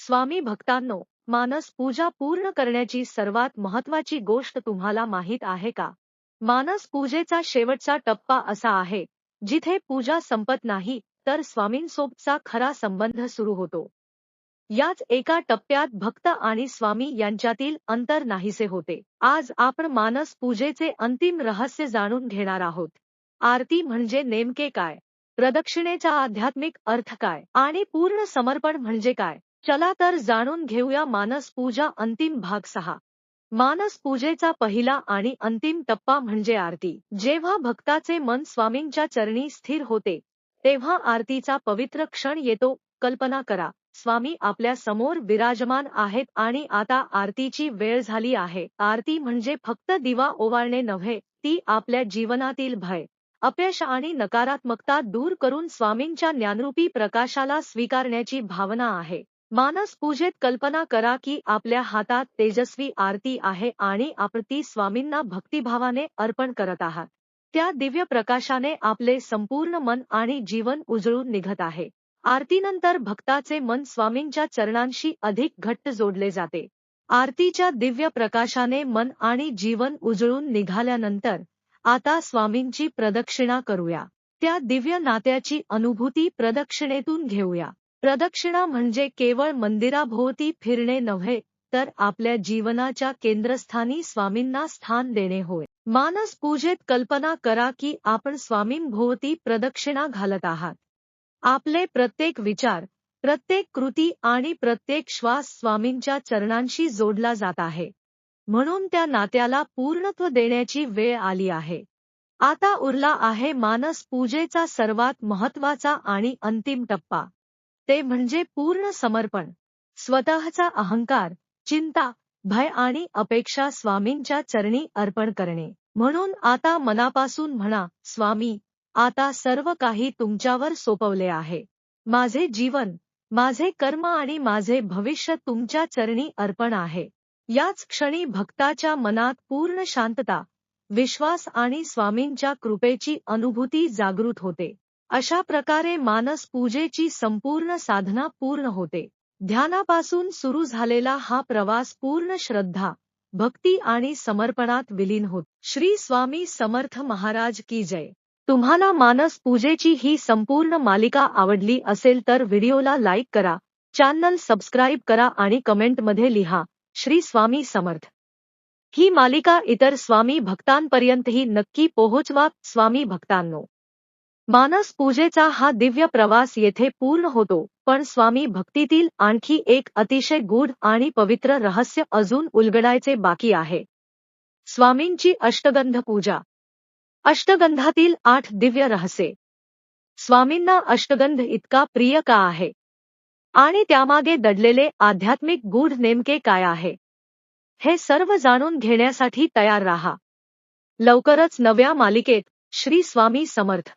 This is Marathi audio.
स्वामी भक्तांनो, मानस पूजा पूर्ण करण्याची सर्वात महत्त्वाची गोष्ट तुम्हाला माहीत आहे का? मानस पूजेचा शेवटचा टप्पा असा आहे, जिथे पूजा संपत नाही, तर स्वामींसोबतचा खरा संबंध सुरू होतो. याच एका टप्प्यात भक्त आणि स्वामी यांच्यातील अंतर नाहीसे होते. आज आपण मानस पूजेचे अंतिम रहस्य जाणून घेणार आहोत. आरती म्हणजे नेमके काय? प्रदक्षिणेचा आध्यात्मिक अर्थ काय? आणि पूर्ण समर्पण म्हणजे काय? चला तर जाणून घेऊया मानस पूजा अंतिम भाग 6. मानस पूजेचा पहिला आणि अंतिम टप्पा म्हणजे आरती. जेव्हा भक्ताचे मन स्वामींच्या चरणी स्थिर होते, तेव्हा आरतीचा पवित्र क्षण येतो. कल्पना करा, स्वामी आपल्या समोर विराजमान आहेत आणि आता आरतीची वेळ झाली आहे. आरती म्हणजे फक्त दिवा ओवाळणे नव्हे, ती आपल्या जीवनातील भय, अपयश आणि नकारात्मकता दूर करून स्वामींच्या ज्ञानरूपी प्रकाशाला स्वीकारण्याची भावना आहे. मानस पूजेत कल्पना करा की आपल्या हातात तेजस्वी आरती आहे आणि आपण ती स्वामींना भक्तिभावाने अर्पण करत आहात. त्या दिव्य प्रकाशाने आपले संपूर्ण मन आणि जीवन उजळून निघत आहे. आरतीनंतर भक्ताचे मन स्वामींच्या चरणांशी अधिक घट्ट जोडले जाते. आरतीच्या दिव्य प्रकाशाने मन आणि जीवन उजळून निघाल्यानंतर आता स्वामींची प्रदक्षिणा करूया. त्या दिव्य नात्याची अनुभूती प्रदक्षिणेतून घेऊया. प्रदक्षिणा म्हणजे केवळ मंदिराभोवती फिरणे नव्हे, तर आपल्या जीवनाच्या केंद्रस्थानी स्वामींना स्थान देणे होय. मानस पूजेत कल्पना करा की आपण स्वामींभोवती प्रदक्षिणा घालत आहात. आपले प्रत्येक विचार, प्रत्येक कृती आणि प्रत्येक श्वास स्वामींच्या चरणांशी जोडला जात आहे. म्हणून त्या नात्याला पूर्णत्व देण्याची वेळ आली आहे. आता उरला आहे मानस पूजेचा सर्वात महत्त्वाचा आणि अंतिम टप्पा. ते म्हणजे पूर्ण समर्पण. स्वतःचा अहंकार, चिंता, भय आणि अपेक्षा स्वामींच्या चरणी अर्पण करणे. म्हणून आता मनापासून म्हणा, स्वामी, आता सर्व काही तुमच्यावर सोपवले आहे. माझे जीवन, माझे कर्म आणि माझे भविष्य तुमच्या चरणी अर्पण आहे. याच क्षणी भक्ताच्या मनात पूर्ण शांतता, विश्वास आणि स्वामींच्या कृपेची अनुभूती जागृत होते. अशा प्रकारे मानस पूजेची संपूर्ण साधना पूर्ण होते. ध्यानापासून सुरू झालेला हा प्रवास पूर्ण श्रद्धा, भक्ती आणि समर्पणात विलीन होतो. श्री स्वामी समर्थ महाराज की जय. तुम्हाला मानस पूजेची ही संपूर्ण मालिका आवडली असेल तर व्हिडिओला लाईक करा, चॅनल सबस्क्राईब करा आणि कमेंटमध्ये लिहा, श्री स्वामी समर्थ. ही मालिका इतर स्वामी भक्तांपर्यंतही नक्की पोहोचवा. स्वामी भक्तांनो, मानस पूजेचा हा दिव्य प्रवास येथे पूर्ण होतो, पण स्वामी भक्तीतील आणखी एक अतिशय गूढ आणि पवित्र रहस्य अजून उलगडायचे बाकी आहे. स्वामींची अष्टगंध पूजा. अष्टगंधातील 8 दिव्य रहस्ये. स्वामींना अष्टगंध इतका प्रिय का आहे? आणि त्यामागे दडलेले आध्यात्मिक गूढ नेमके काय आहे? हे सर्व जाणून घेण्यासाठी तयार राहा. लवकरच नव्या मालिकेत. श्री स्वामी समर्थ.